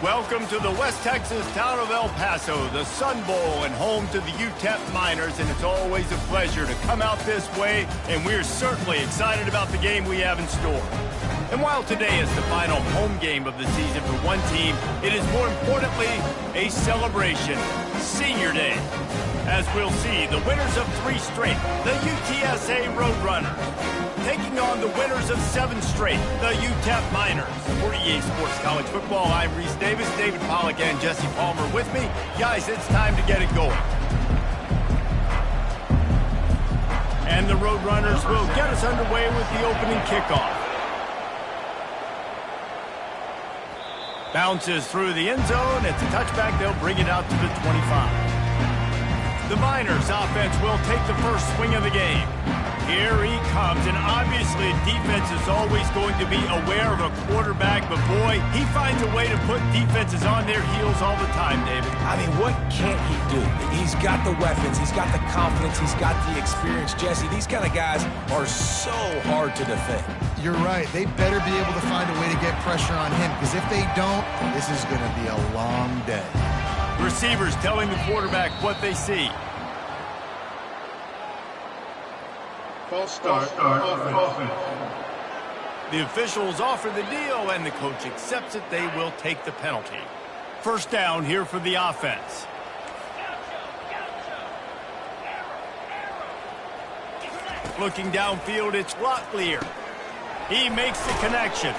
Welcome to the West Texas town of El Paso, the Sun Bowl and home to the UTEP Miners, and it's always a pleasure to come out this way, and we're certainly excited about the game we have in store. And while today is the final home game of the season for one team, it is more importantly a celebration, Senior Day. As we'll see, the winners of 3 straight, the UTSA Roadrunners, taking on the winners of 7 straight, the UTEP Miners. For EA Sports College Football, I'm Reese Davis, David Pollack, and Jesse Palmer with me. Guys, it's time to get it going. And the Roadrunners will get us underway with the opening kickoff. Bounces through the end zone. It's a touchback. They'll bring it out to the 25. The Miners offense will take the first swing of the game. Here he comes, and obviously defense is always going to be aware of a quarterback, but boy, he finds a way to put defenses on their heels all the time, David. I mean, what can't he do? He's got the weapons, he's got the confidence, he's got the experience. Jesse, these kind of guys are so hard to defend. You're right. They better be able to find a way to get pressure on him, because if they don't, this is going to be a long day. Receivers telling the quarterback what they see. False start. Offense. The officials offer the deal, and the coach accepts it. They will take the penalty. First down here for the offense. Looking downfield, it's Locklear. He makes the connection.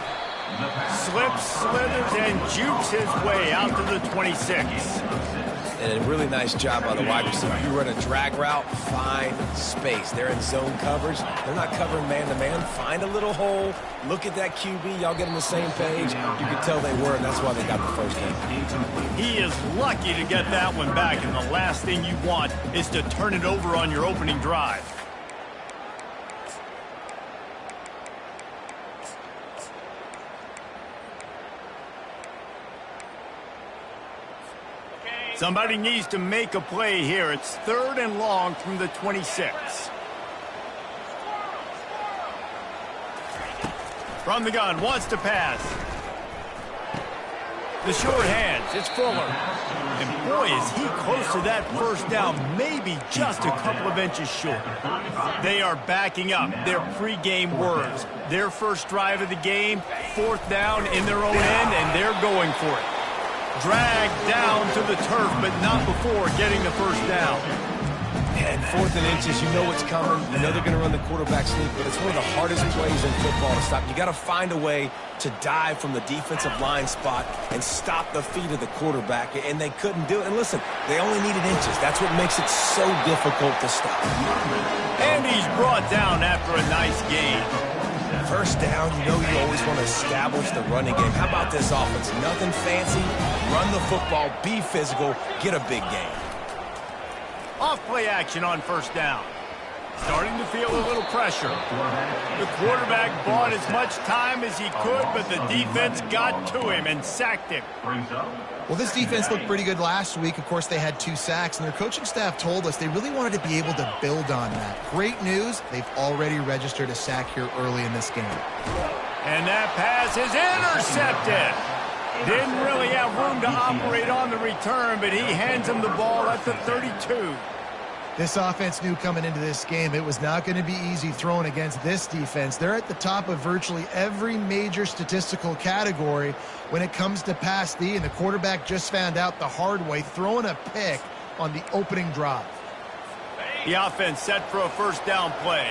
Slips, slithers, and jukes his way out to the 26. And a really nice job by the wide receiver. You run a drag route, find space. They're in zone coverage. They're not covering man-to-man. Find a little hole. Look at that QB. Y'all get on the same page. You can tell they were, and that's why they got the first down. He is lucky to get that one back, and the last thing you want is to turn it over on your opening drive. Somebody needs to make a play here. It's 3rd and long from the 26. From the gun, wants to pass. The short hands, it's Fuller. And boy, is he close to that first down, maybe just a couple of inches short. They are backing up their pregame words. Their first drive of the game, 4th down in their own end, and they're going for it. Dragged down to the turf, but not before getting the first down. And 4th and inches, you know what's coming. You know they're going to run the quarterback sneak, but it's one of the hardest plays in football to stop. You got to find a way to dive from the defensive line spot and stop the feet of the quarterback, and they couldn't do it. And listen, they only needed inches. That's what makes it so difficult to stop. And he's brought down after a nice gain. First down, you know you always want to establish the running game. How about this offense? Nothing fancy. Run the football, be physical, get a big gain. Off-play action on first down. Starting to feel a little pressure. The quarterback bought as much time as he could, but the defense got to him and sacked him. Well, this defense looked pretty good last week. Of course, they had 2 sacks, and their coaching staff told us they really wanted to be able to build on that. Great news, they've already registered a sack here early in this game. And that pass is intercepted. Didn't really have room to operate on the return, but he hands him the ball at the 32. This offense knew coming into this game it was not going to be easy throwing against this defense. They're at the top of virtually every major statistical category when it comes to pass D, and the quarterback just found out the hard way, throwing a pick on the opening drive. The offense set for a first down play.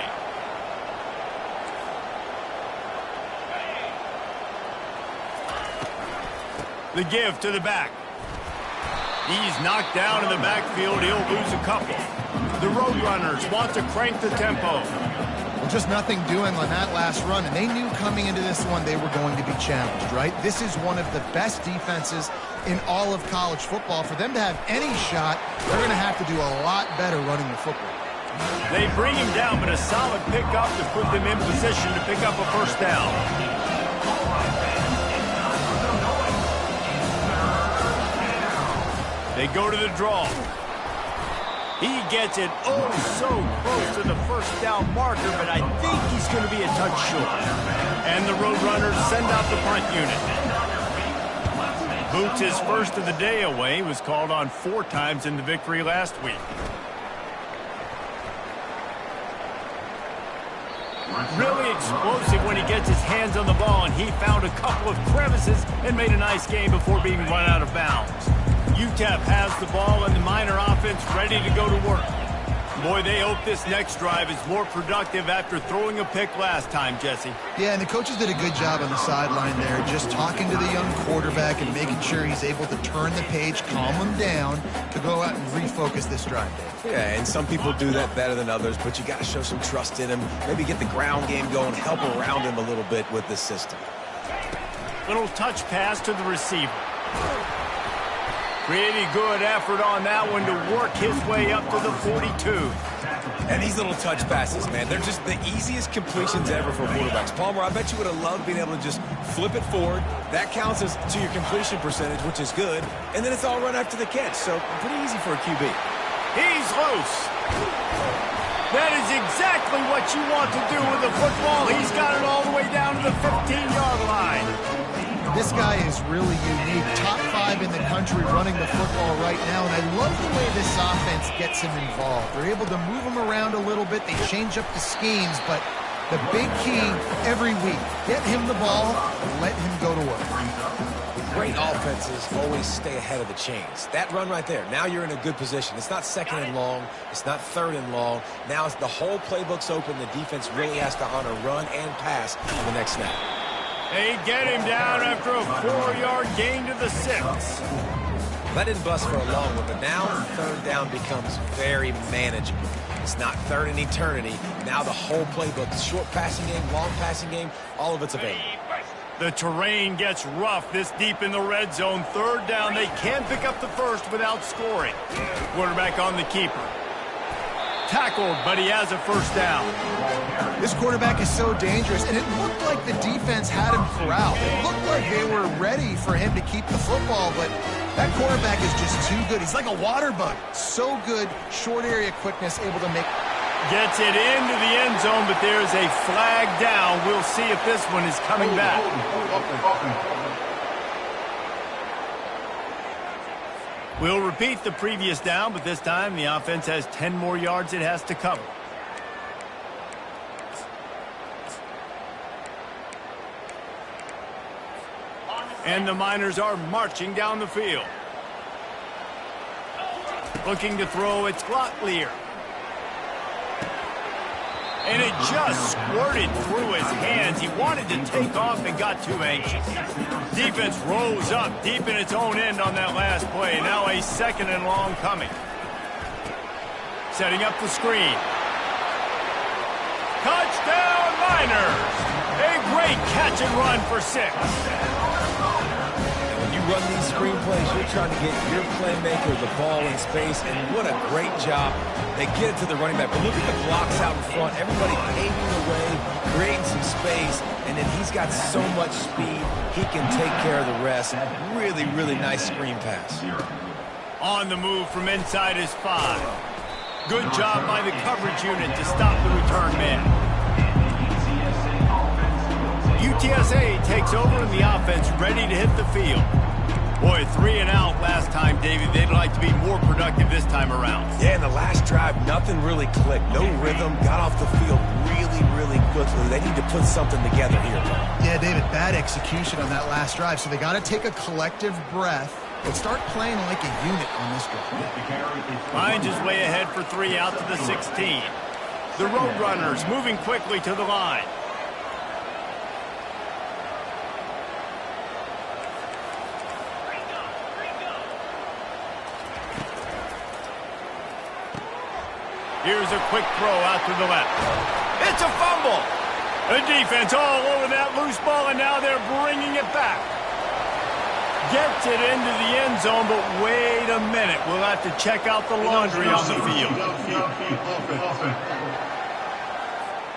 The give to the back. He's knocked down in the backfield. He'll lose a couple. The Roadrunners want to crank the tempo. Well, just nothing doing on that last run, and they knew coming into this one they were going to be challenged, right? This is one of the best defenses in all of college football. For them to have any shot, they're going to have to do a lot better running the football. They bring him down, but a solid pickup to put them in position to pick up a first down. They go to the draw. He gets it oh so close to the first down marker, but I think he's going to be a touch short. And the Roadrunners send out the punt unit. Boots his first of the day away. He was called on 4 times in the victory last week. Really explosive when he gets his hands on the ball, and he found a couple of crevices and made a nice game before being run out of bounds. UTEP has the ball and the Miner offense ready to go to work. Boy, they hope this next drive is more productive after throwing a pick last time, Jesse. Yeah, and the coaches did a good job on the sideline there, just talking to the young quarterback and making sure he's able to turn the page, calm him down, to go out and refocus this drive. Yeah, and some people do that better than others, but you got to show some trust in him. Maybe get the ground game going, help around him a little bit with this system. Little touch pass to the receiver. Pretty good effort on that one to work his way up to the 42. And these little touch passes, man, they're just the easiest completions ever for quarterbacks. Palmer, I bet you would have loved being able to just flip it forward. That counts as to your completion percentage, which is good. And then it's all run after the catch, so pretty easy for a QB. He's loose. That is exactly what you want to do with the football. He's got it all the way down to the 15-yard line. This guy is really unique. Top 5 in the country running the football right now, and I love the way this offense gets him involved. They're able to move him around a little bit. They change up the schemes, but the big key every week, get him the ball and let him go to work. Great offenses always stay ahead of the chains. That run right there, now you're in a good position. It's not 2nd and long. It's not 3rd and long. Now it's the whole playbook's open. The defense really has to honor run and pass on the next snap. They get him down after a 4-yard gain to the 6. That didn't bust for a long one, but now 3rd down becomes very manageable. It's not 3rd and eternity. Now the whole playbook, short passing game, long passing game, all of it's available. The terrain gets rough this deep in the red zone. 3rd down, they can pick up the first without scoring. Quarterback on the keeper. Tackled, but he has a first down. This quarterback is so dangerous, and it looked like the defense had him corralled. It looked like they were ready for him to keep the football, but that quarterback is just too good. He's like a water bug. So good, short area quickness, able to make... Gets it into the end zone, but there's a flag down. We'll see if this one is coming back. We'll repeat the previous down, but this time the offense has 10 more yards it has to cover. And the Miners are marching down the field. Looking to throw, it's Glottlier. And it just squirted through his hands. He wanted to take off and got too anxious. Defense rose up deep in its own end on that last play. Now a 2nd and long coming. Setting up the screen. Touchdown Miners! A great catch and run for 6. Run these screen plays, you're trying to get your playmaker the ball in space, and what a great job. They get it to the running back, but look at the blocks out in front. Everybody paving the way, creating some space, and then he's got so much speed, he can take care of the rest. Really, really nice screen pass. On the move from inside his 5. Good job by the coverage unit to stop the return man. UTSA takes over in the offense, ready to hit the field. Boy, 3 and out last time, David. They'd like to be more productive this time around. Yeah, in the last drive, nothing really clicked. No rhythm, got off the field really, really quickly. They need to put something together here. Yeah, David, bad execution on that last drive, so they got to take a collective breath and start playing like a unit on this drive. Finds his way ahead for 3 out to the 16. The Roadrunners moving quickly to the line. Here's a quick throw out to the left. It's a fumble. The defense all over that loose ball, and now they're bringing it back. Gets it into the end zone, but wait a minute. We'll have to check out the laundry on the field.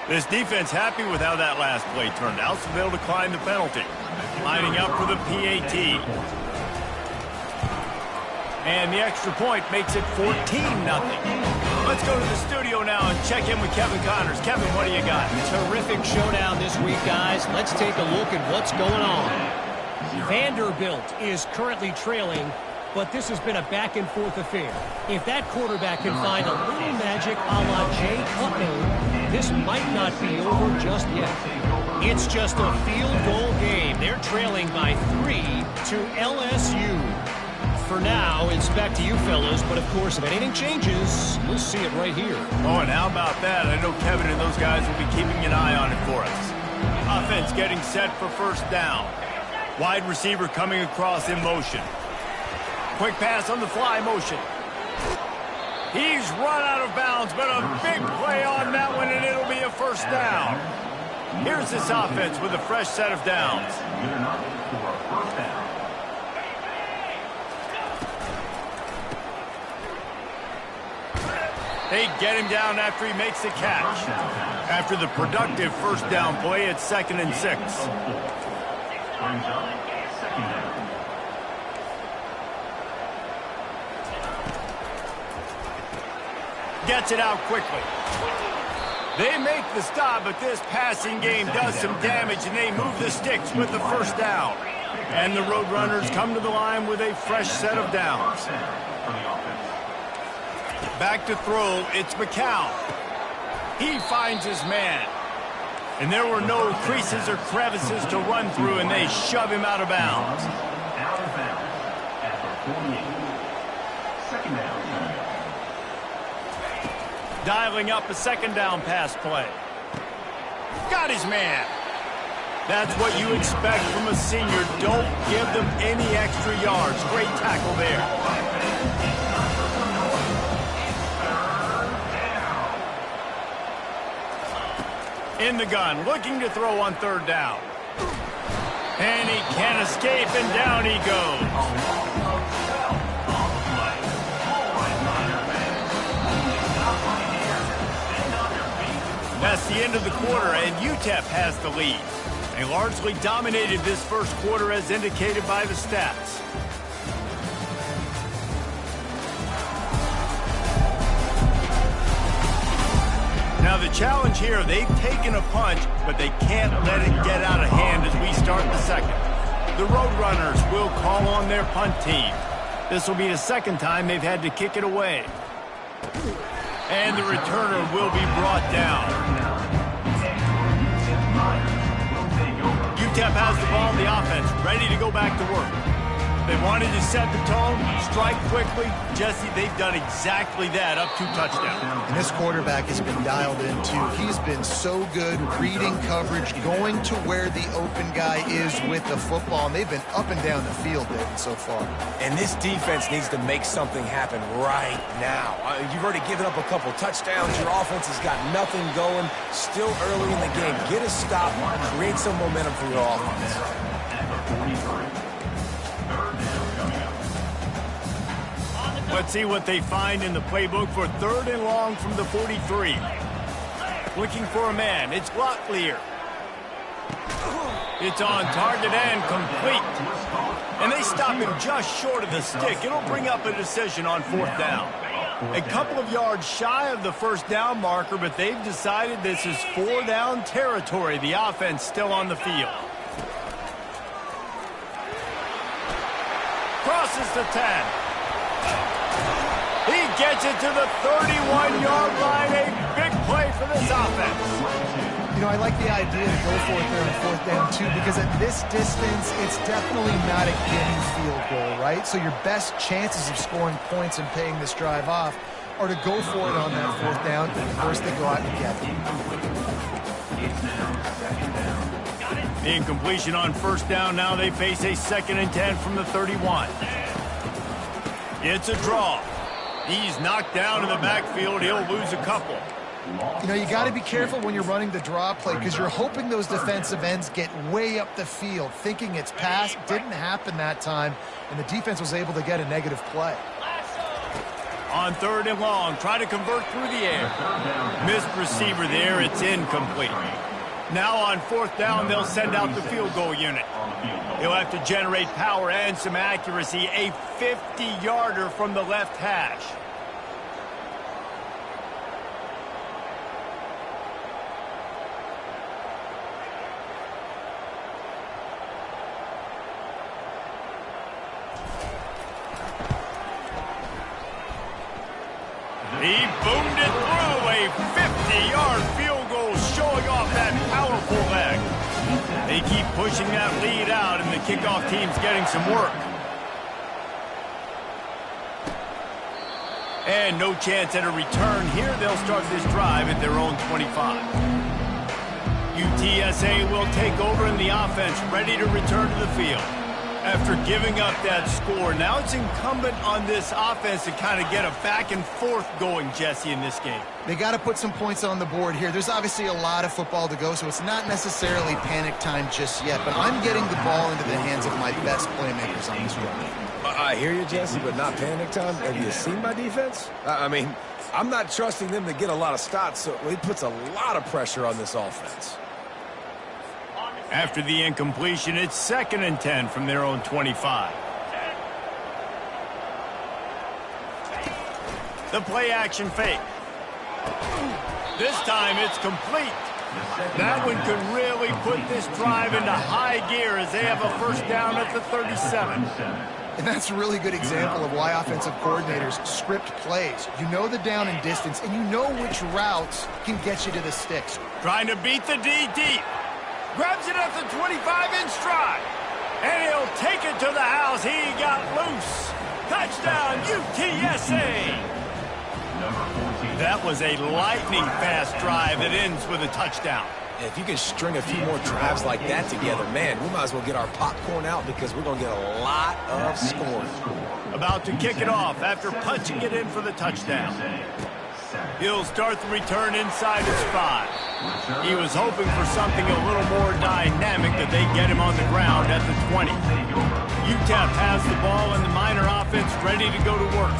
This defense happy with how that last play turned out, so they'll decline the penalty. Lining up for the PAT. And the extra point makes it 14-0. Let's go to the studio now and check in with Kevin Connors. Kevin, what do you got? Terrific showdown this week, guys. Let's take a look at what's going on. Vanderbilt is currently trailing, but this has been a back-and-forth affair. If that quarterback can find a little magic a la Jay Cutler, this might not be over just yet. It's just a field goal game. They're trailing by 3 to LSU. For now, it's back to you fellas, but of course, if anything changes, we'll see it right here. Oh, and how about that? I know Kevin and those guys will be keeping an eye on it for us. Offense getting set for first down. Wide receiver coming across in motion. Quick pass on the fly motion. He's run out of bounds, but a big play on that one, and it'll be a first down. Here's this offense with a fresh set of downs. They get him down after he makes the catch. After the productive first down play, it's 2nd and 6. Gets it out quickly. They make the stop, but this passing game does some damage, and they move the sticks with the first down. And the Roadrunners come to the line with a fresh set of downs. Back to throw, it's McCown. He finds his man. And there were no creases or crevices to run through, and they shove him out of bounds. Out of bounds at the 48. 2nd down. Dialing up a 2nd down pass play. Got his man. That's what you expect from a senior. Don't give them any extra yards. Great tackle there. In the gun, looking to throw on 3rd down. And he can't escape, and down he goes. That's the end of the quarter, and UTEP has the lead. They largely dominated this first quarter as indicated by the stats. Now the challenge here, they've taken a punch, but they can't let it get out of hand as we start the second. The Roadrunners will call on their punt team. This will be the 2nd time they've had to kick it away. And the returner will be brought down. UTEP has the ball in the offense, ready to go back to work. They wanted to set the tone, strike quickly. Jesse, they've done exactly that, up 2 touchdowns. And this quarterback has been dialed in, too. He's been so good reading coverage, going to where the open guy is with the football, and they've been up and down the field, David, so far. And this defense needs to make something happen right now. You've already given up a couple touchdowns. Your offense has got nothing going. Still early in the game. Get a stop, create some momentum for your offense. Let's see what they find in the playbook for 3rd and long from the 43. Looking for a man. It's Locklear. It's on target and complete. And they stop him just short of the stick. It'll bring up a decision on 4th down. A couple of yards shy of the first down marker, but they've decided this is 4-down territory. The offense still on the field. Crosses the 10. He gets it to the 31-yard line. A big play for this offense. You know, I like the idea to go for it there on 4th down, too, because at this distance, it's definitely not a gimme field goal, right? So your best chances of scoring points and paying this drive off are to go for it on that 4th down. And first, they go out and get it. The incompletion on 1st down. Now they face a 2nd and 10 from the 31. It's a draw. He's knocked down in the backfield. He'll lose a couple. You know, you got to be careful when you're running the draw play because you're hoping those defensive ends get way up the field, thinking it's pass. Didn't happen that time, and the defense was able to get a negative play. On 3rd and long, try to convert through the air. Missed receiver there. It's incomplete. Now on 4th down, they'll send out the field goal unit. He'll have to generate power and some accuracy. A 50-yarder from the left hash. They keep pushing that lead out, and the kickoff team's getting some work. And no chance at a return here. They'll start this drive at their own 25. UTSA will take over in the offense, ready to return to the field. After giving up that score, now it's incumbent on this offense to kind of get a back and forth going, Jesse, in this game. They got to put some points on the board here. There's obviously a lot of football to go, so it's not necessarily panic time just yet, but I'm getting the ball into the hands of my best playmakers on this run. I hear you, Jesse, but not panic time. Have you seen my defense? I mean, I'm not trusting them to get a lot of stops, so it puts a lot of pressure on this offense. After the incompletion, it's 2nd and 10 from their own 25. The play action fake. This time it's complete. That one could really put this drive into high gear as they have a first down at the 37. And that's a really good example of why offensive coordinators script plays. You know the down and distance, and you know which routes can get you to the sticks. Trying to beat the D deep. Grabs it at the 25-inch stride. And he'll take it to the house. He got loose. Touchdown, UTSA. That was a lightning-fast drive that ends with a touchdown. If you can string a few more drives like that together, man, we might as well get our popcorn out because we're going to get a lot of scoring. About to kick it off after punching it in for the touchdown. He'll start the return inside his 5. He was hoping for something a little more dynamic that they get him on the ground at the 20. UTEP has the ball and the Miner offense ready to go to work.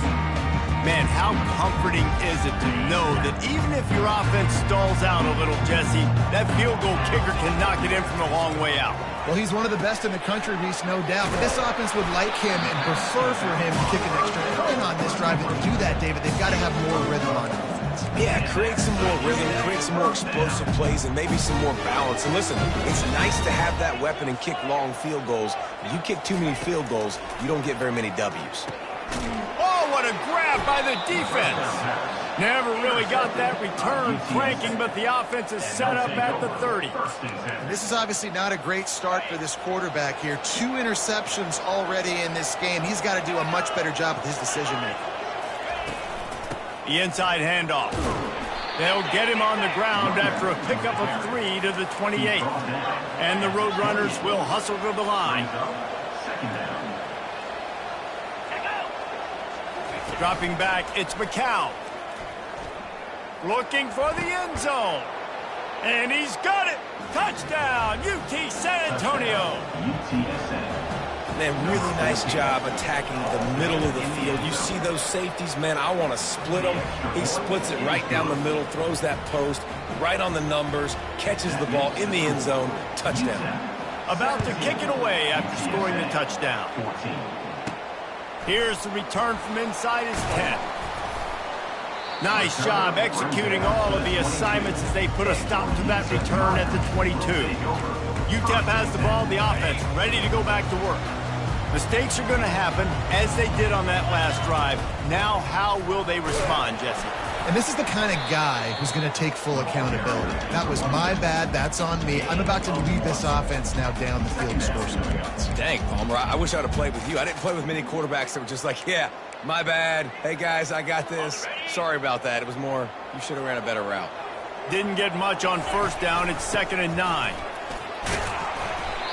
Man, how comforting is it to know that even if your offense stalls out a little, Jesse, that field goal kicker can knock it in from a long way out. Well, he's one of the best in the country, Reese, no doubt. But this offense would like him and prefer for him to kick an extra point on this drive. And to do that, David, they've got to have more rhythm on offense. Yeah, create some more rhythm, create some more explosive plays, and maybe some more balance. And listen, it's nice to have that weapon and kick long field goals. If you kick too many field goals, you don't get very many W's. Oh, what a grab by the defense. Never really got that return cranking, but the offense is set up at the 30. And this is obviously not a great start for this quarterback here. 2 interceptions already in this game. He's got to do a much better job with his decision-making. The inside handoff. They'll get him on the ground after a pickup of 3 to the 28. And the Roadrunners will hustle to the line. Dropping back, it's McCown. Looking for the end zone. And he's got it. Touchdown, UT San Antonio. Man, really nice job attacking the middle of the field. You see those safeties, man, I want to split them. He splits it right down the middle, throws that post, right on the numbers, catches the ball in the end zone, touchdown. About to kick it away after scoring the touchdown. Here's the return from inside his 10. Nice job executing all of the assignments as they put a stop to that return at the 22. UTEP has the ball, the offense, ready to go back to work. Mistakes are going to happen, as they did on that last drive. Now, how will they respond, Jesse? And this is the kind of guy who's going to take full accountability. That was my bad. That's on me. I'm about to lead this offense now down the field and score some points. Dang, Palmer, I wish I would have played with you. I didn't play with many quarterbacks that were just like, yeah, my bad. Hey, guys, I got this. Sorry about that. It was more, you should have ran a better route. Didn't get much on first down. It's 2nd and 9.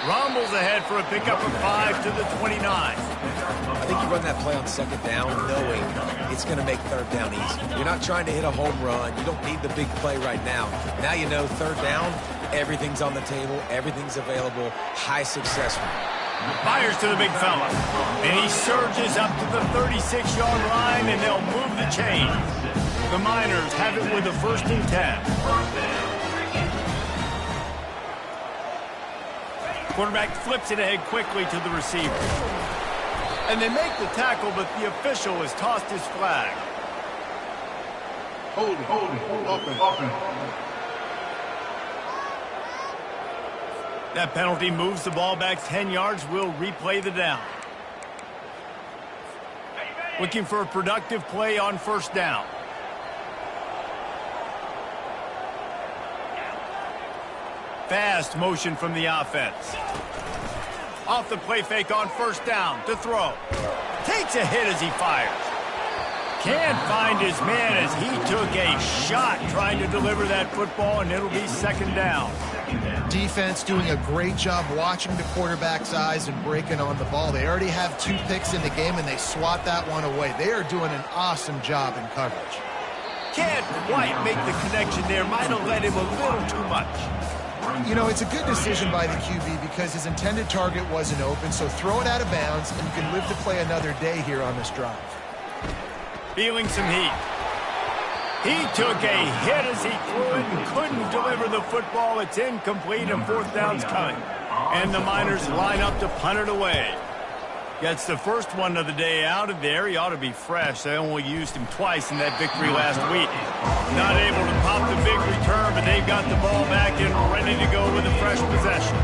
Rumbles ahead for a pickup of 5 to the 29. I think you run that play on 2nd down knowing it's going to make 3rd down easy. You're not trying to hit a home run. You don't need the big play right now. Now you know 3rd down, everything's on the table, everything's available, high success rate. Fires to the big fella. And he surges up to the 36-yard line, and they'll move the chain. The Miners have it with a 1st and 10. Quarterback flips it ahead quickly to the receiver. And they make the tackle, but the official has tossed his flag. Holding, offense. That penalty moves the ball back 10 yards. We'll replay the down. Looking for a productive play on 1st down. fast motion from the offense. Off the play fake on first down to throw. Takes a hit as he fires. Can't find his man as he took a shot trying to deliver that football, and it'll be second down. Defense doing a great job watching the quarterback's eyes and breaking on the ball. They already have 2 picks in the game, and they swat that one away. They are doing an awesome job in coverage. Can't quite make the connection there. Might have let him a little too much. You know, it's a good decision by the QB because his intended target wasn't open, so throw it out of bounds, and you can live to play another day here on this drive. Feeling some heat. He took a hit as he threw it and couldn't deliver the football. It's incomplete and fourth down's coming. And the Miners line up to punt it away. Gets the first one of the day out of there. He ought to be fresh. They only used him twice in that victory last week. Not able to pop the big return, but they've got the ball back and ready to go with a fresh possession.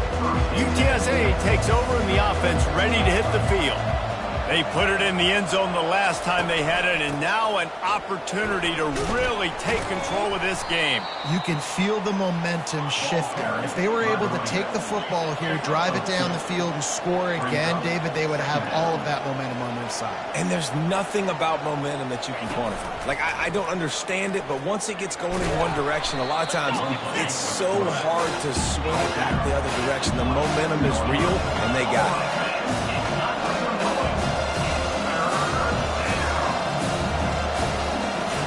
UTSA takes over in the offense, ready to hit the field. They put it in the end zone the last time they had it, and now an opportunity to really take control of this game. You can feel the momentum shifting. If they were able to take the football here, drive it down the field, and score again, David, they would have all of that momentum on their side. And there's nothing about momentum that you can quantify. Like, I don't understand it, but once it gets going in one direction, a lot of times it's so hard to swing it back the other direction. The momentum is real, and they got it.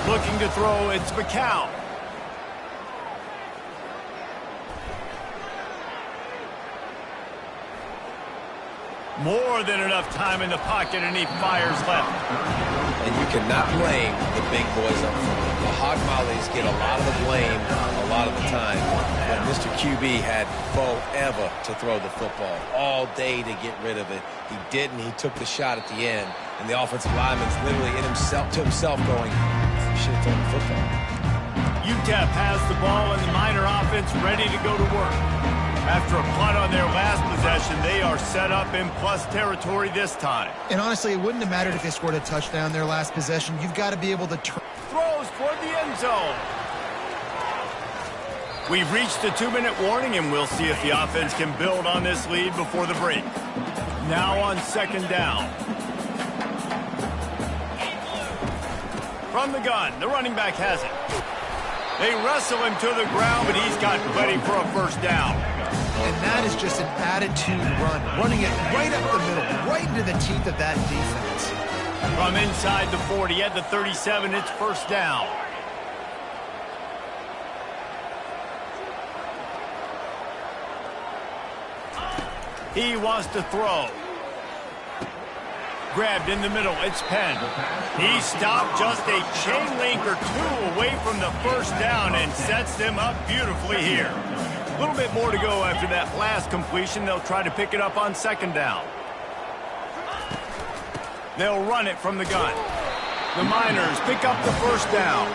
Looking to throw, it's McCown. More than enough time in the pocket, and he fires left. And you cannot blame the big boys up front. The Hog Mollies get a lot of the blame a lot of the time. But Mr. QB had forever to throw the football, all day to get rid of it. He didn't. He took the shot at the end. And the offensive lineman's literally in himself going, should have thrown the football. UTEP has the ball, and the Miner offense ready to go to work. After a punt on their last possession, they are set up in plus territory this time. And honestly, it wouldn't have mattered if they scored a touchdown their last possession. You've got to be able to turn. Throws toward the end zone. We've reached the 2-minute warning, and we'll see if the offense can build on this lead before the break. Now on second down. From the gun, the running back has it. They wrestle him to the ground, but he's got plenty for a first down. And that is just an attitude run, running it right up the middle, right into the teeth of that defense. From inside the 40 at the 37, it's first down. He wants to throw. Grabbed in the middle, it's Penn. He stopped just a chain link or 2 away from the first down and sets them up beautifully here. A little bit more to go after that last completion. They'll try to pick it up on second down. They'll run it from the gun. The Miners pick up the first down.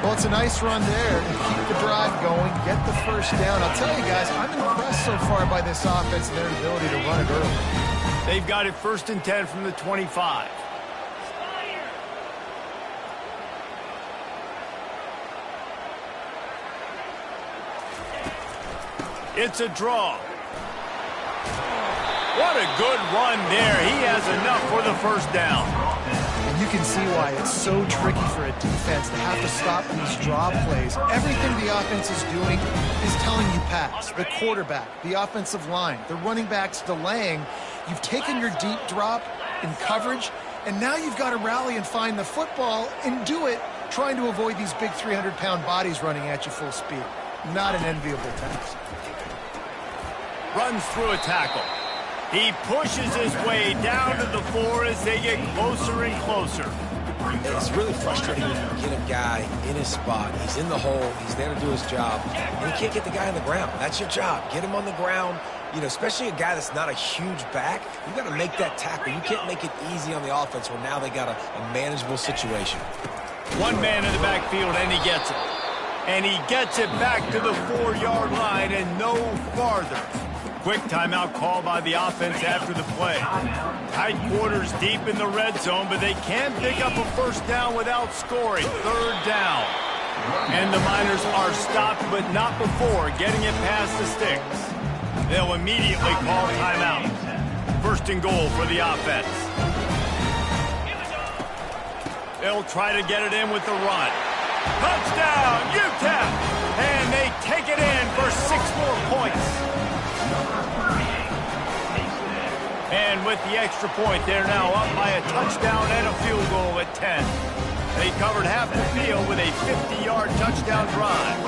Well, it's a nice run there to keep the drive going, get the first down. I'll tell you guys, I'm impressed so far by this offense and their ability to run it early. They've got it first and 10 from the 25. It's a draw. What a good run there. He has enough for the first down. And you can see why it's so tricky for a defense to have to stop these draw plays. Everything the offense is doing is telling you pass. The quarterback, the offensive line, the running backs delaying. You've taken your deep drop in coverage, and now you've got to rally and find the football and do it, trying to avoid these big 300-pound bodies running at you full speed. Not an enviable task. Runs through a tackle. He pushes his way down to the 4 as they get closer and closer. It's really frustrating when you get a guy in his spot. He's in the hole. He's there to do his job. And you can't get the guy on the ground. That's your job. Get him on the ground. You know, especially a guy that's not a huge back. You got to make that tackle. You can't make it easy on the offense where now they got a manageable situation. One man in the backfield, and he gets it. And he gets it back to the 4-yard line and no farther. Quick timeout call by the offense after the play. Tight quarters deep in the red zone, but they can pick up a first down without scoring. Third down. And the Miners are stopped, but not before getting it past the sticks. They'll immediately call timeout. First and goal for the offense. They'll try to get it in with the run. Touchdown, UTEP! And they take it in for 6 more points. And with the extra point, they're now up by a touchdown and a field goal at 10. They covered half the field with a 50-yard touchdown drive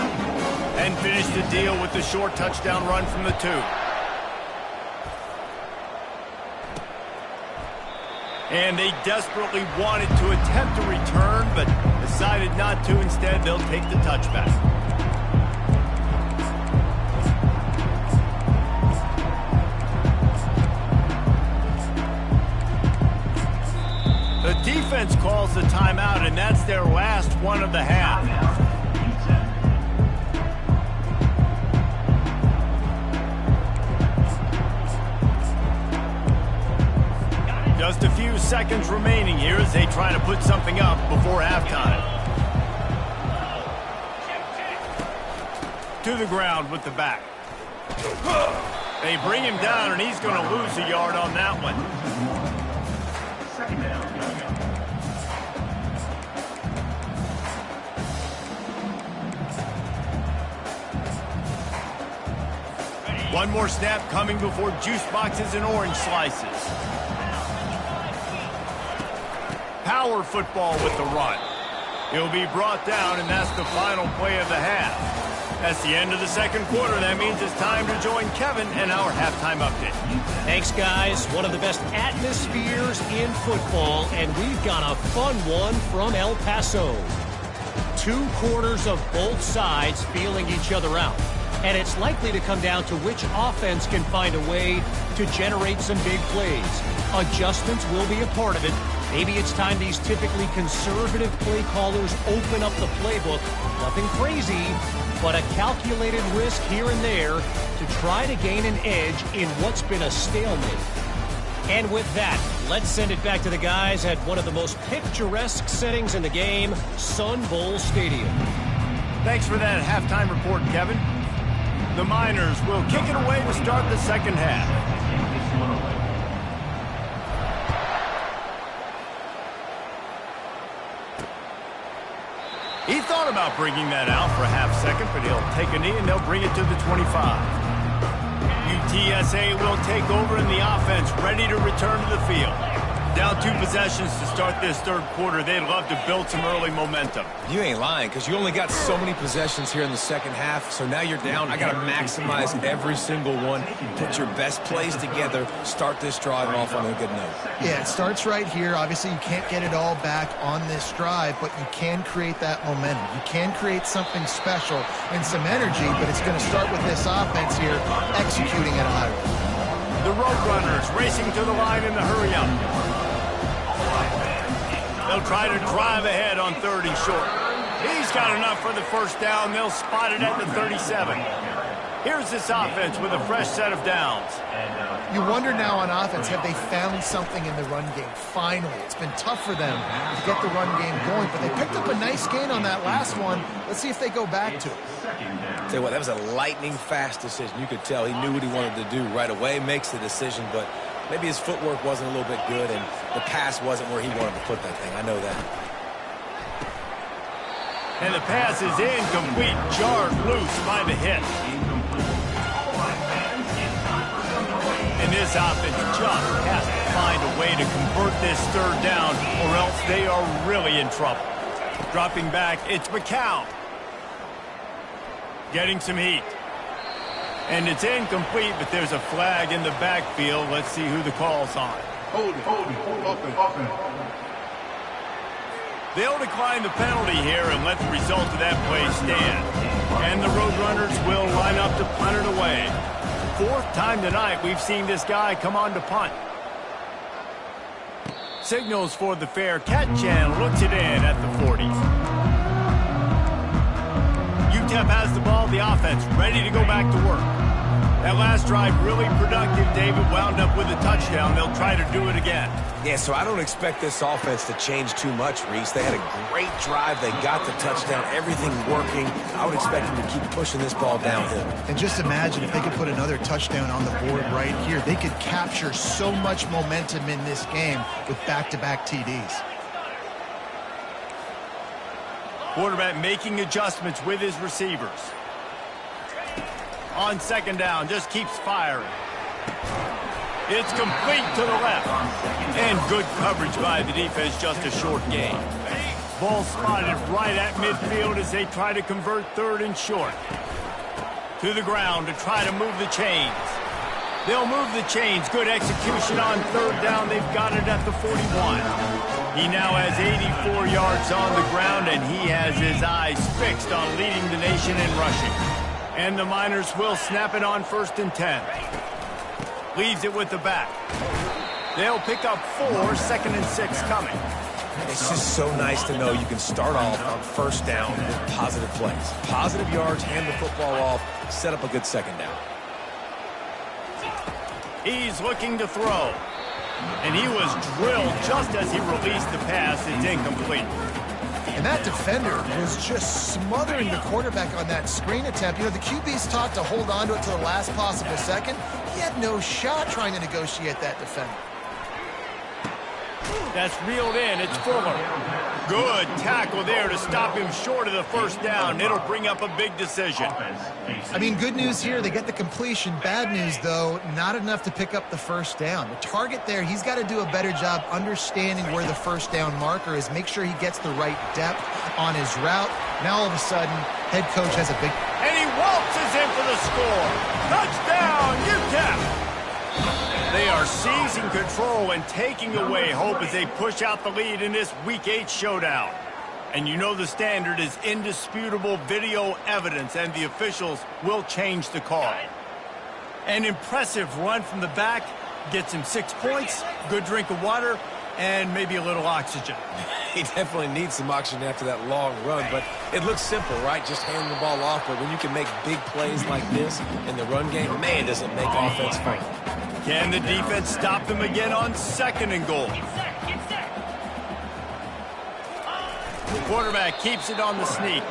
and finished the deal with the short touchdown run from the 2. And they desperately wanted to attempt a return, but decided not to. Instead, they'll take the touchback. The defense calls the timeout, and that's their last one of the half. Just a few seconds remaining here as they try to put something up before halftime. To the ground with the back. They bring him down, and he's going to lose a yard on that one. Second down. One more snap coming before juice boxes and orange slices. Power football with the run. He'll be brought down, and that's the final play of the half. That's the end of the second quarter. That means it's time to join Kevin and our halftime update. Thanks, guys. One of the best atmospheres in football, and we've got a fun one from El Paso. 2 quarters of both sides feeling each other out. And it's likely to come down to which offense can find a way to generate some big plays. Adjustments will be a part of it. Maybe it's time these typically conservative play callers open up the playbook. Nothing crazy, but a calculated risk here and there to try to gain an edge in what's been a stalemate. And with that, let's send it back to the guys at one of the most picturesque settings in the game, Sun Bowl Stadium. Thanks for that halftime report, Kevin. The Miners will kick it away to start the second half. He thought about bringing that out for a half second, but he'll take a knee and they'll bring it to the 25. UTSA will take over in the offense, ready to return to the field. Down 2 possessions to start this third quarter. They'd love to build some early momentum. You ain't lying, because you only got so many possessions here in the second half, so now you're down. I got to maximize every single one, put your best plays together, start this drive off on a good note. Yeah, it starts right here. Obviously, you can't get it all back on this drive, but you can create that momentum. You can create something special and some energy, but it's going to start with this offense here executing at a high rate. The Roadrunners racing to the line in the hurry-up. They'll try to drive ahead on 3rd and short. He's got enough for the first down. They'll spot it at the 37. Here's this offense with a fresh set of downs. You wonder now on offense, have they found something in the run game? Finally, it's been tough for them to get the run game going, but they picked up a nice gain on that last one. Let's see if they go back to it. Tell you what, that was a lightning-fast decision. You could tell he knew what he wanted to do right away, makes the decision, but maybe his footwork wasn't a little bit good, and the pass wasn't where he wanted to put that thing. I know that. And the pass is incomplete, jarred loose by the hit. And this offense just has to find a way to convert this 3rd down, or else they are really in trouble. Dropping back, it's McCown. Getting some heat. And it's incomplete, but there's a flag in the backfield. Let's see who the call's on. Hold it. They'll decline the penalty here and let the result of that play stand. And the Roadrunners will line up to punt it away. 4th time tonight we've seen this guy come on to punt. Signals for the fair catch and looks it in at the 40. UTEP has the ball, the offense ready to go back to work. That last drive really productive. David wound up with a touchdown. They'll try to do it again. Yeah, so I don't expect this offense to change too much, Reese. They had a great drive. They got the touchdown. Everything working. I would expect them to keep pushing this ball downhill. And just imagine if they could put another touchdown on the board right here. They could capture so much momentum in this game with back-to-back TDs. Quarterback making adjustments with his receivers. On second down, just keeps firing. It's complete to the left. And good coverage by the defense, just a short gain. Ball spotted right at midfield as they try to convert third and short. To the ground to try to move the chains. They'll move the chains. Good execution on third down. They've got it at the 41. He now has 84 yards on the ground, and he has his eyes fixed on leading the nation in rushing. And the Miners will snap it on 1st and 10. Leaves it with the back. They'll pick up 4, 2nd and 6 coming. It's just so nice to know you can start off on first down with positive plays. Positive yards, hand the football off, set up a good second down. He's looking to throw. And he was drilled just as he released the pass. It's incomplete. And that defender was just smothering the quarterback on that screen attempt. You know, the QB's taught to hold on to it to the last possible second. He had no shot trying to negotiate that defender. That's reeled in. It's Fuller. Good tackle there to stop him short of the first down. It'll bring up a big decision. I mean, good news here. They get the completion. Bad news, though, not enough to pick up the first down. The target there, he's got to do a better job understanding where the first down marker is. Make sure he gets the right depth on his route. Now, all of a sudden, head coach has a big... And he waltzes in for the score. Touchdown, UTEP! They are seizing control and taking away hope as they push out the lead in this Week 8 showdown. And you know the standard is indisputable video evidence, and the officials will change the call. An impressive run from the back, gets him 6 points, good drink of water, and maybe a little oxygen. He definitely needs some oxygen after that long run, but it looks simple, right? Just handing the ball off, but when you can make big plays like this in the run game, man, does it make offense fun. Can the defense stop them again on 2nd and goal? The quarterback keeps it on the sneak.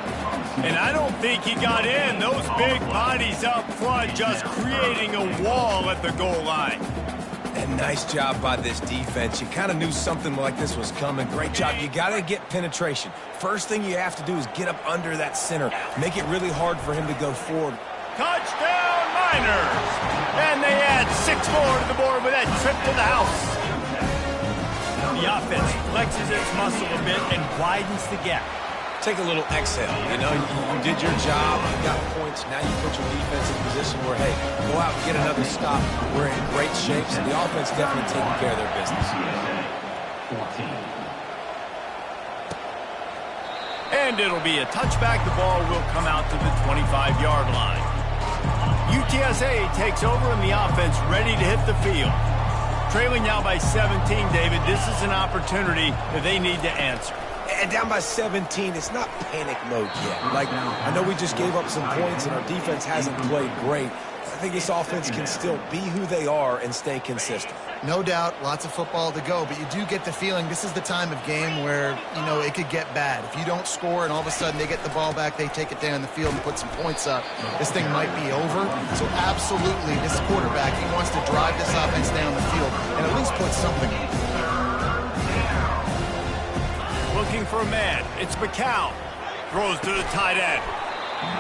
And I don't think he got in. Those big bodies up front just creating a wall at the goal line. And nice job by this defense. You kind of knew something like this was coming. Great job. You got to get penetration. First thing you have to do is get up under that center. Make it really hard for him to go forward. Touchdown, Miners! And they add 6 more to the board with that trip to the house. The offense flexes its muscle a bit and widens the gap. Take a little exhale. You know, you did your job. You got points. Now you put your defense in a position where, hey, go out and get another stop. We're in great shape, so the offense definitely taking care of their business. And it'll be a touchback. The ball will come out to the 25-yard line. UTSA takes over and the offense ready to hit the field. Trailing now by 17, David. This is an opportunity that they need to answer. And down by 17, it's not panic mode yet. Like, I know we just gave up some points and our defense hasn't played great. I think this offense can still be who they are and stay consistent. No doubt, lots of football to go, but you do get the feeling this is the time of game where, you know, it could get bad. If you don't score and all of a sudden they get the ball back, they take it down the field and put some points up, this thing might be over. So absolutely, this quarterback, he wants to drive this offense down the field and at least put something in. Looking for a man. It's McCown. Throws to the tight end.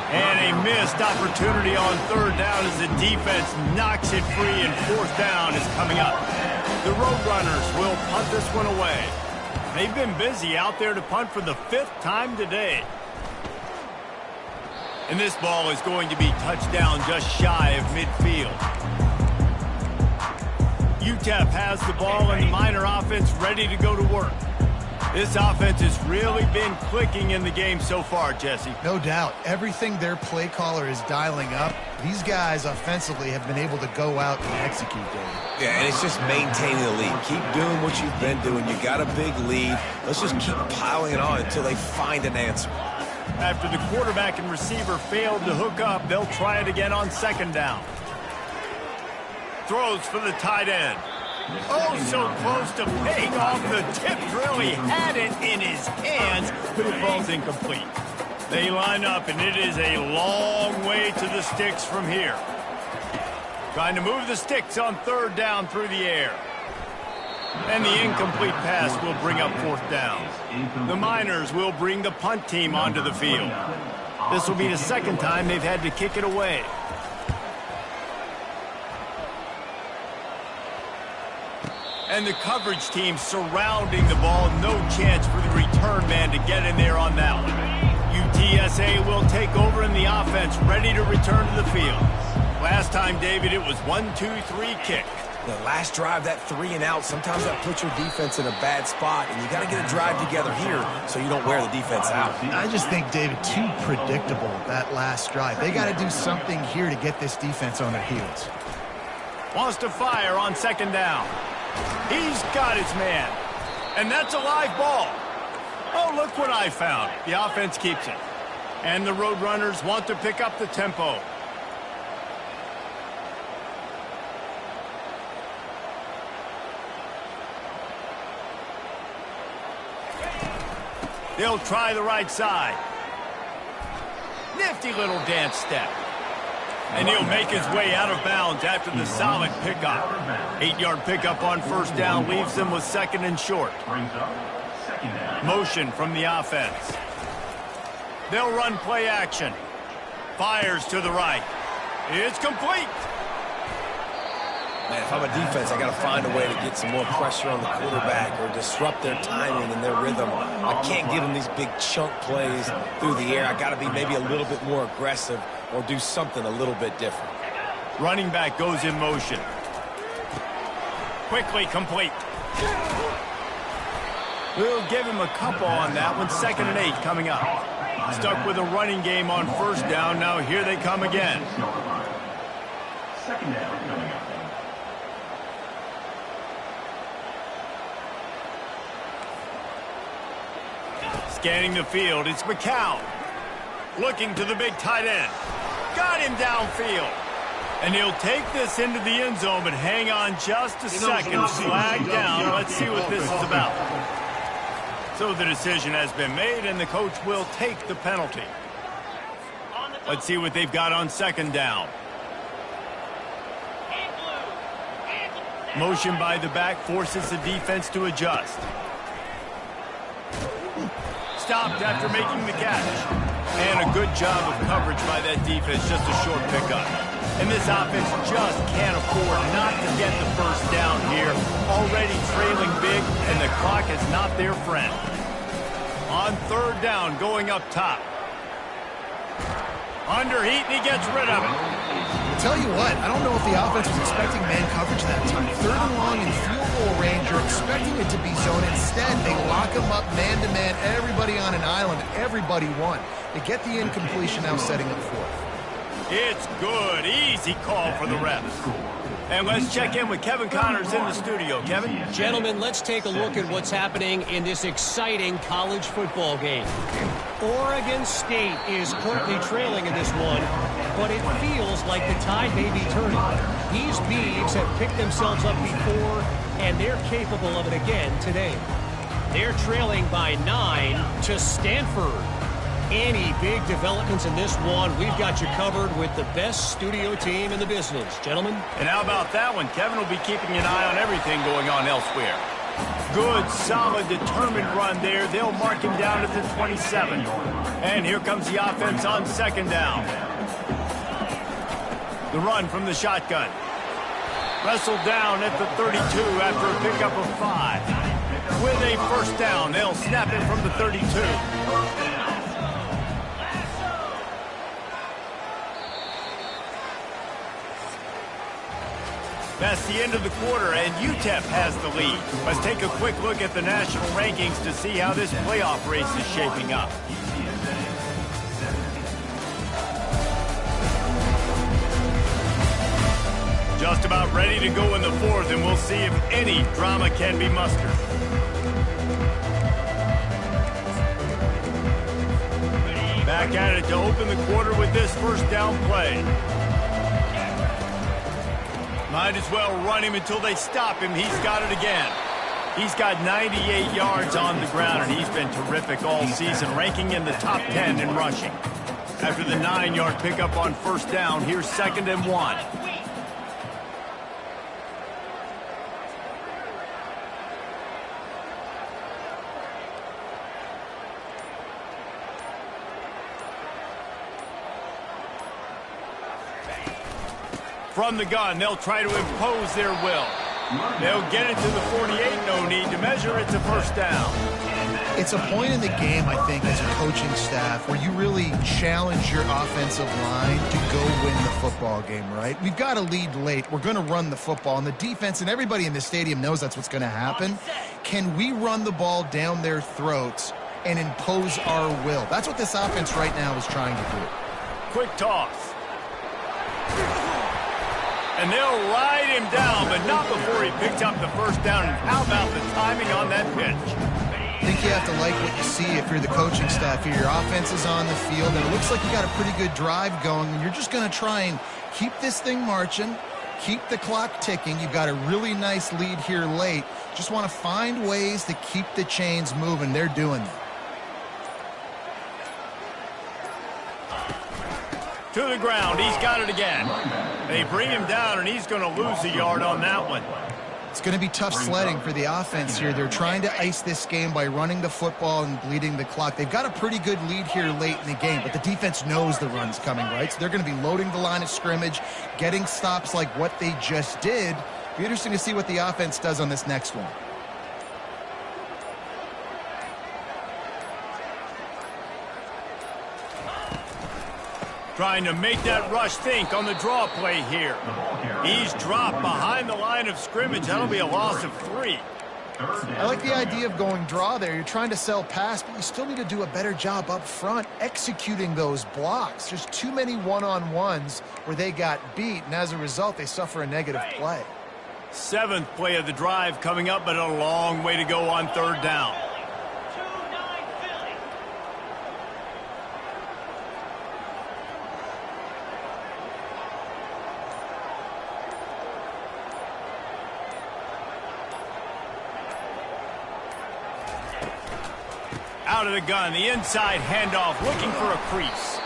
And a missed opportunity on 3rd down as the defense knocks it free, and 4th down is coming up. The Roadrunners will punt this one away. They've been busy out there to punt for the 5th time today. And this ball is going to be touchdown just shy of midfield. UTEP has the ball and the Miner offense ready to go to work. This offense has really been clicking in the game so far, Jesse. No doubt. Everything their play caller is dialing up, these guys offensively have been able to go out and execute, David. Yeah, and it's just maintaining the lead. Keep doing what you've been doing. You got a big lead. Let's just keep piling it on until they find an answer. After the quarterback and receiver failed to hook up, they'll try it again on 2nd down. throws for the tight end. Oh, so close to paying off the tip drill. He had it in his hands, but it falls incomplete. They line up, and it is a long way to the sticks from here. Trying to move the sticks on third down through the air. And the incomplete pass will bring up fourth down. The Miners will bring the punt team onto the field. This will be the second time they've had to kick it away. And the coverage team surrounding the ball. No chance for the return man to get in there on that one. UTSA will take over in the offense, ready to return to the field. Last time, David, it was 1-2-3 kick. The last drive, that 3 and out, sometimes that puts your defense in a bad spot, and you got to get a drive together here so you don't wear the defense out. I just think, David, too predictable, that last drive. They got to do something here to get this defense on their heels. Wants to fire on second down. He's got his man. And that's a live ball. Oh, look what I found. The offense keeps it. And the Roadrunners want to pick up the tempo. They'll try the right side. Nifty little dance step. And he'll make his way out of bounds after the solid pickup. 8-yard pickup on first down leaves them with second and short. Motion from the offense. They'll run play action. Fires to the right. It's complete. Man, if I'm a defense, I got to find a way to get some more pressure on the quarterback or disrupt their timing and their rhythm. I can't give them these big chunk plays through the air. I got to be maybe a little bit more aggressive or do something a little bit different. Running back goes in motion. Quickly complete. We'll give him a couple on that one. 2nd and 8 coming up. Stuck with a running game on first down. Now here they come again. 2nd down coming up. Scanning the field, it's McCown. Looking to the big tight end. Got him downfield. And he'll take this into the end zone, but hang on just a second. Flag down. Let's see what this is about. So the decision has been made, and the coach will take the penalty. Let's see what they've got on second down. Motion by the back forces the defense to adjust. Stopped after making the catch. And a good job of coverage by that defense, just a short pickup. And this offense just can't afford not to get the first down here. Already trailing big, and the clock is not their friend. On third down, going up top. Under heat, and he gets rid of it. I'll tell you what, I don't know if the offense was expecting man coverage that time. 3rd and long in field goal range, you're expecting it to be zone. Instead, they lock them up man-to-man, everybody on an island, everybody won. They get the incompletion, now setting up fourth. It's good. Easy call for the refs. And let's check in with Kevin Connors in the studio. Kevin? Gentlemen, let's take a look at what's happening in this exciting college football game. Oregon State is currently trailing in this one, but it feels like the tide may be turning. These Beavs have picked themselves up before, and they're capable of it again today. They're trailing by 9 to Stanford. Any big developments in this one, we've got you covered with the best studio team in the business. Gentlemen? And how about that one? Kevin will be keeping an eye on everything going on elsewhere. Good, solid, determined run there. They'll mark him down at the 27. And here comes the offense on second down. The run from the shotgun. Wrestled down at the 32 after a pickup of 5. With a first down, they'll snap it from the 32. That's the end of the quarter, and UTEP has the lead. Let's take a quick look at the national rankings to see how this playoff race is shaping up. Just about ready to go in the fourth, and we'll see if any drama can be mustered. Back at it to open the quarter with this first down play. Might as well run him until they stop him. He's got it again. He's got 98 yards on the ground, and he's been terrific all season, ranking in the top 10 in rushing. After the 9-yard pickup on first down, here's 2nd and 1. From the gun, they'll try to impose their will. They'll get it to the 48, no need to measure. It's a first down. It's a point in the game, I think, as a coaching staff, where you really challenge your offensive line to go win the football game, right? We've got a lead late. We're going to run the football, and the defense and everybody in the stadium knows that's what's going to happen. Can we run the ball down their throats and impose our will? That's what this offense right now is trying to do. Quick toss. And they'll ride him down, but not before he picks up the first down. And how about the timing on that pitch? I think you have to like what you see if you're the coaching staff here. Your offense is on the field, and it looks like you got a pretty good drive going, and you're just going to try and keep this thing marching, keep the clock ticking. You've got a really nice lead here late. Just want to find ways to keep the chains moving. They're doing that. To the ground. He's got it again. They bring him down, and he's going to lose a yard on that one. It's going to be tough sledding for the offense here. They're trying to ice this game by running the football and bleeding the clock. They've got a pretty good lead here late in the game, but the defense knows the run's coming, right? So they're going to be loading the line of scrimmage, getting stops like what they just did. Be interesting to see what the offense does on this next one. Trying to make that rush think on the draw play here. He's dropped behind the line of scrimmage. That'll be a loss of 3. I like the idea of going draw there. You're trying to sell pass, but you still need to do a better job up front executing those blocks. There's too many one-on-ones where they got beat, and as a result, they suffer a negative play. 7th play of the drive coming up, but a long way to go on 3rd down. Out of the gun, the inside handoff, looking for a crease.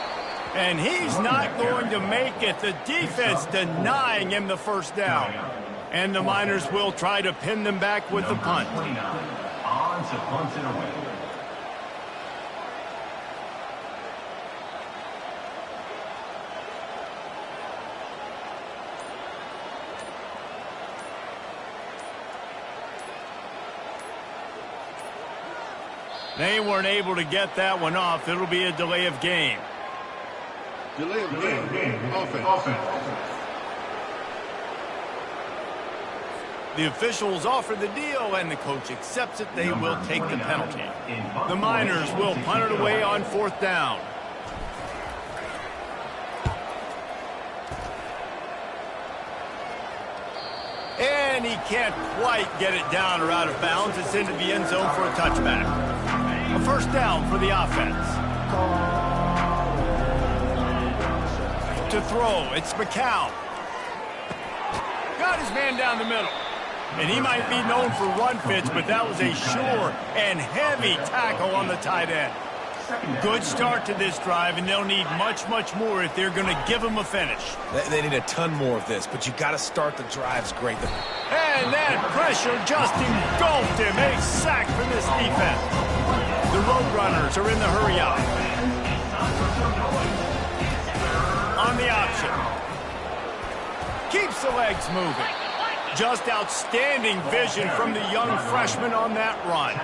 And he's not going to make it. The defense denying him the first down. And the Miners will try to pin them back with the punt. On to punt it away. They weren't able to get that one off. It'll be a delay of game. Delay of game. Offense. The officials offer the deal, and the coach accepts it. They will take the penalty. The Miners will punt it away on 4th down. And he can't quite get it down or out of bounds. It's into the end zone for a touchback. A first down for the offense. To throw, it's McCown. Got his man down the middle. And he might be known for run fits, but that was a sure and heavy tackle on the tight end. Good start to this drive, and they'll need much, much more if they're going to give him a finish. They need a ton more of this, but you got to start the drives great. And that pressure just engulfed him. A sack for this defense. The Roadrunners are in the hurry up. On the option. Keeps the legs moving. Just outstanding vision from the young freshman on that run.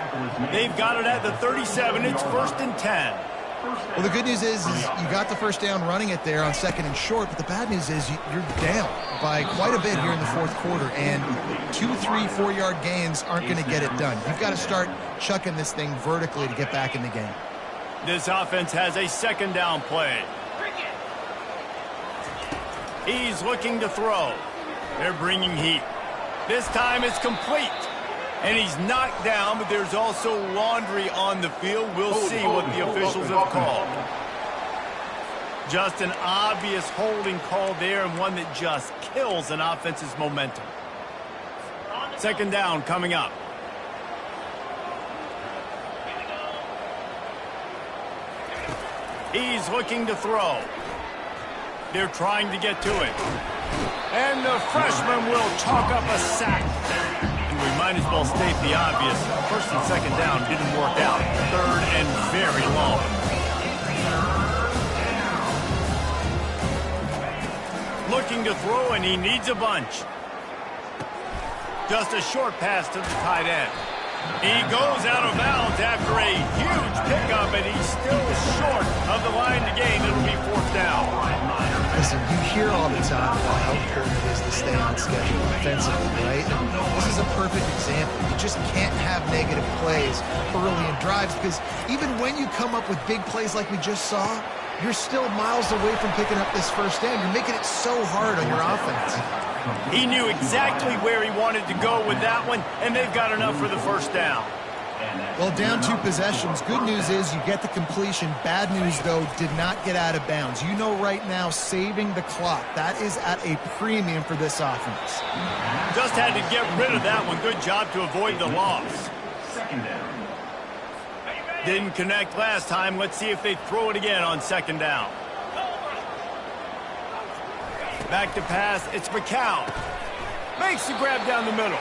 They've got it at the 37. It's 1st and 10. Well, the good news is you got the first down running it there on 2nd and short, but the bad news is you're down by quite a bit here in the 4th quarter, and 2, 3, 4-yard gains aren't going to get it done. You've got to start chucking this thing vertically to get back in the game. This offense has a 2nd down play. He's looking to throw. They're bringing heat. This time it's complete. And he's knocked down, but there's also laundry on the field. We'll see what the officials have called. Just an obvious holding call there, and one that just kills an offense's momentum. Second down coming up. He's looking to throw. They're trying to get to it. And the freshman will chalk up a sack. And we might as well state the obvious. First and second down didn't work out. Third and very long. Looking to throw, and he needs a bunch. Just a short pass to the tight end. He goes out of bounds after a huge pickup, and he's still short of the line to gain. It'll be fourth down. Listen, you hear all the time about how important it is to stay on schedule offensively, right? And this is a perfect example. You just can't have negative plays early in drives, because even when you come up with big plays like we just saw, you're still miles away from picking up this first down. You're making it so hard on your offense. He knew exactly where he wanted to go with that one, and they've got enough for the first down. Well, down 2 possessions. Good news is you get the completion. Bad news, though, did not get out of bounds. You know right now, saving the clock, that is at a premium for this offense. Just had to get rid of that one. Good job to avoid the loss. Second down. Didn't connect last time. Let's see if they throw it again on second down. Back to pass. It's McCown. Makes the grab down the middle.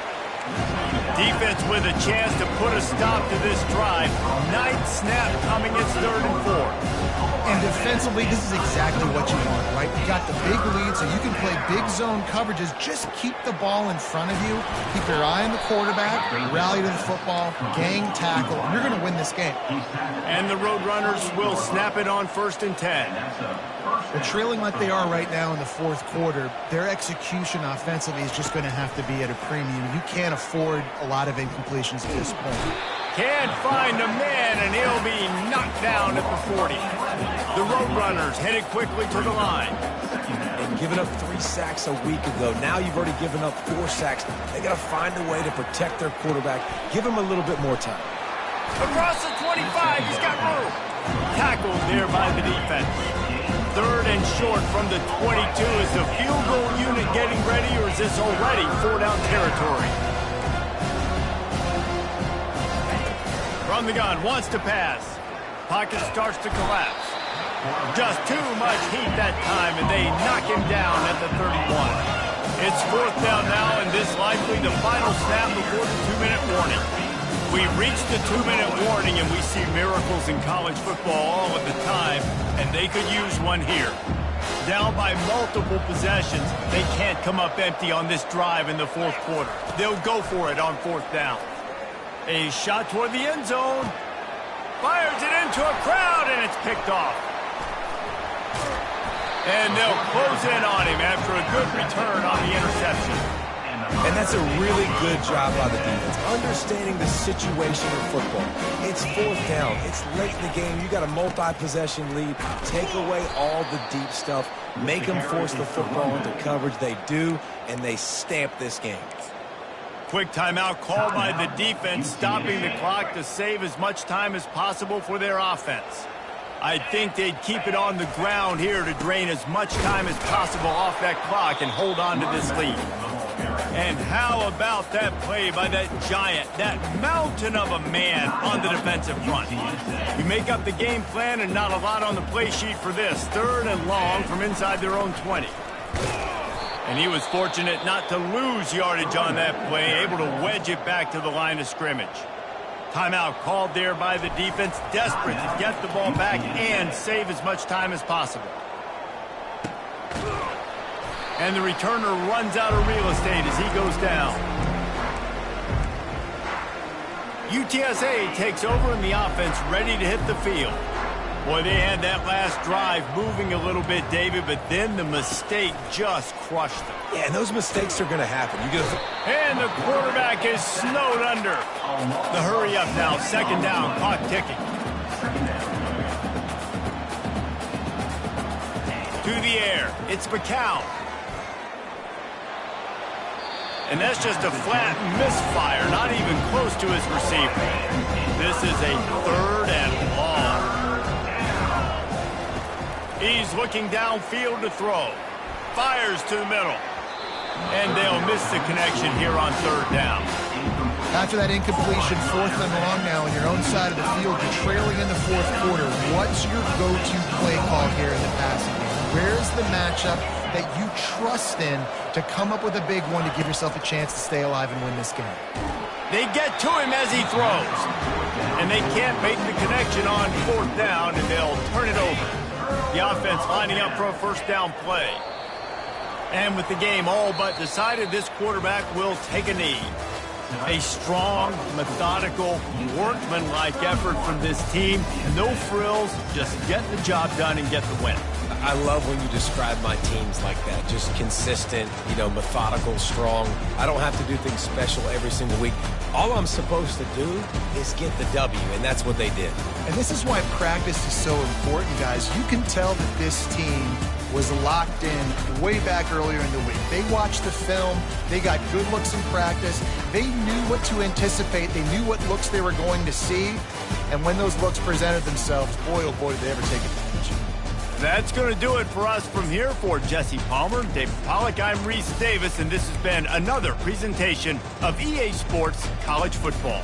Defense with a chance to put a stop to this drive. Ninth snap coming. It's third and 4. And defensively, this is exactly what you want, right? You got the big lead, so you can play big zone coverages. Just keep the ball in front of you. Keep your eye on the quarterback. Rally to the football. Gang tackle. You're going to win this game. And the Roadrunners will snap it on first and 10. They're trailing like they are right now in the fourth quarter. Their execution offensively is just going to have to be at a premium. You can't afford a lot of incompletions at this point. Can't find a man, and he'll be knocked down at the 40. The Roadrunners headed quickly to the line. And giving up 3 sacks a week ago. Now you've already given up 4 sacks. They got to find a way to protect their quarterback. Give him a little bit more time. Across the 25, he's got room. Tackled there by the defense. Third and short from the 22. Is the field goal unit getting ready, or is this already 4-down territory? From the gun, wants to pass. Pocket starts to collapse. Just too much heat that time, and they knock him down at the 31. It's fourth down now, and this likely the final snap before the 2-minute warning. We reached the 2-minute warning, and we see miracles in college football all of the time, and they could use one here. Down by multiple possessions, they can't come up empty on this drive in the fourth quarter. They'll go for it on fourth down. A shot toward the end zone. Fires it into a crowd, and it's picked off. And they'll close in on him after a good return on the interception. And that's a really good job by the defense, understanding the situation of football. It's fourth down. It's late in the game. You got a multi-possession lead. Take away all the deep stuff. Make them force the football into coverage. They do, and they stamp this game. Quick timeout called by the defense, stopping the clock to save as much time as possible for their offense. I think they'd keep it on the ground here to drain as much time as possible off that clock and hold on to this lead. And how about that play by that giant, that mountain of a man on the defensive front? You make up the game plan, and not a lot on the play sheet for this. Third and long from inside their own 20. And he was fortunate not to lose yardage on that play, able to wedge it back to the line of scrimmage. Timeout called there by the defense, desperate to get the ball back and save as much time as possible. And the returner runs out of real estate as he goes down. UTSA takes over in the offense, ready to hit the field. Boy, they had that last drive moving a little bit, David, but then the mistake just crushed them. Yeah, and those mistakes are going to happen. And the quarterback is snowed under. The hurry up now, second down, clock ticking. To the air, it's McCown. And that's just a flat misfire, not even close to his receiver. This is a third and long. He's looking downfield to throw. Fires to the middle. And they'll miss the connection here on third down. After that incompletion, 4th and long now on your own side of the field, you're trailing in the 4th quarter. What's your go-to play call here in the passing game? Where's the matchup that you trust in to come up with a big one to give yourself a chance to stay alive and win this game? They get to him as he throws. And they can't make the connection on 4th down, and they'll turn it over. The offense lining up for a first down play. And with the game all but decided, this quarterback will take a knee. A strong, methodical, workmanlike effort from this team. No frills, just get the job done and get the win. I love when you describe my teams like that. Just consistent, methodical, strong. I don't have to do things special every single week. All I'm supposed to do is get the W, and that's what they did. And this is why practice is so important, guys. You can tell that this team was locked in way back earlier in the week. They watched the film. They got good looks in practice. They knew what to anticipate. They knew what looks they were going to see. And when those looks presented themselves, boy, oh boy, did they ever take advantage. That's going to do it for us from here. For Jesse Palmer, David Pollack, I'm Reese Davis, and this has been another presentation of EA Sports College Football.